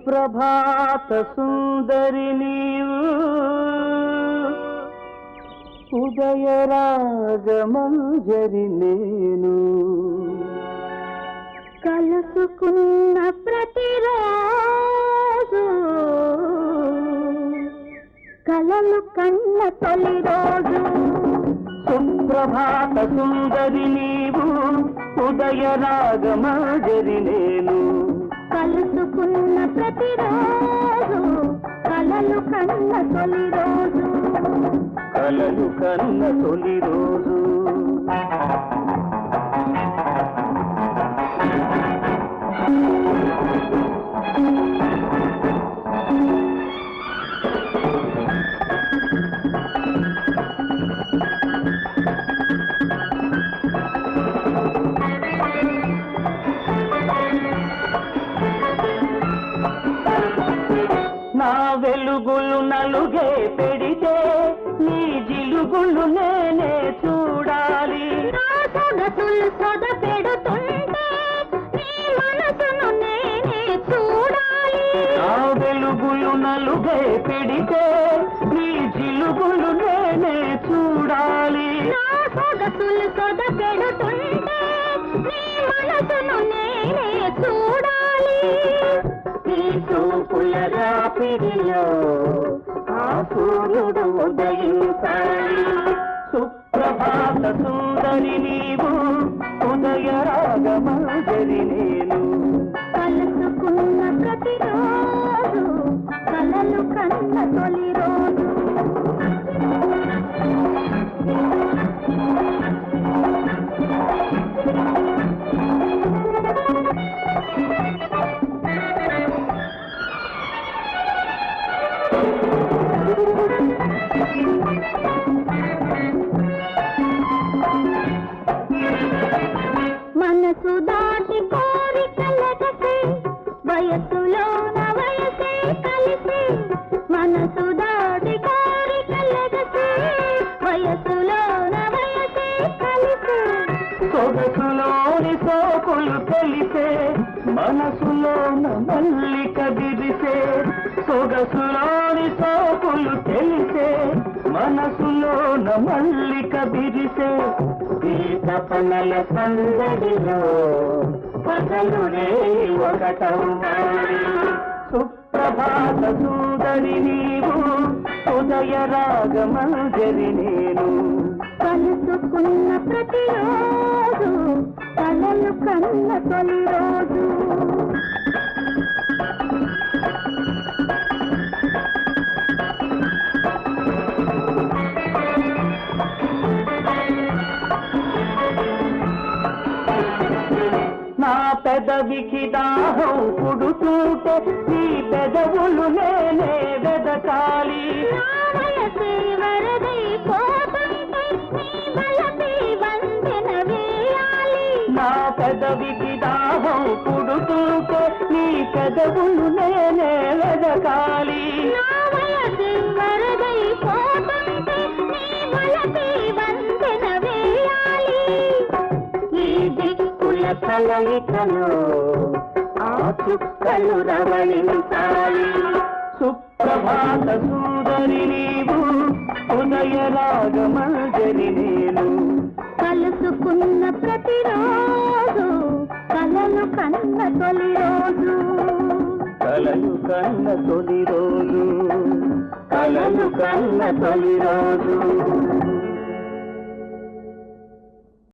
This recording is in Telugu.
సుప్రభాత సుందరి నీవు ఉదయ రాగమంజరి నేను కలుసుకున్న ప్రతిరోజు కలలు కన్న తొలి రోజు సుప్రభాత సుందరి నీవు ఉదయ రాగమంజరి నేను కలుసుకున్న ప్రతిరోజు కలలు కన్న తొలి రోజు కలలు కన్న తొలి రోజు నా వెలుగులు నలుగే పెడితే నీ జిలుగులు నేనే చూడాలి నా సొగసులు సొద పెడుతుంటే నీ మనసును నేనే చూడాలి నా వెలుగులు నలుగే పెడితే నీ జిలుగులు నేనే చూడాలి నా సొగసులు సొద పెడుతుంటే నీ మనసును నేనే చూడాలి నీ చూపుల రాపిడిలో ఆ సూర్యుడు ఉదయించాలి సుప్రభాత సుందరి నీవు ఉదయ రాగమంజరి నేను కలుసుకున్న ప్రతిరోజు కలలు కన్న తొలి రోజు మనసు దాటి కోరికలగసే వయసులోన వయసే కలిసే మనసు దాటి కోరికలగసే వయసులోన వయసే కలిసే సొగసులోని సోకులు తెలిసే మనసులోన మల్లిక విరిసే సొగసులోని సోకులు తెలిసే మనసులోన మల్లిక విరిసే ఈ తపనల సందడిలో పగలునే ఒకటవ్వాలి సుప్రభాత సుందరి నీవు ఉదయ రాగమంజరి నేను కలుసుకున్న ప్రతిరోజు కలలు కన్న తొలి రోజు నా పెదవికి దాహం పుడుతుంటే నీ పెదవులు నేనే వెదకాలి నా వయసే వరదై పోతుంటే నీ బలపై వందెన వేయాలి నా పెదవికి దాహం పుడుతుంటే నీ పెదవులు నేనే వెదకాలి నా వయసే వరదై పోతుంటే నీ బలపై వందెన వేయాలి ఈ దిక్కుల కలయికలో ఆ చుక్కలు రవళించాలి సుప్రభాత సుందరి నీవు ఉదయ రాగమంజరి నేను కలుసుకున్న ప్రతిరోజు కలలు కన్న తొలి రోజు కలలు కన్న తొలి రోజు కలలు కన్న తొలి రోజు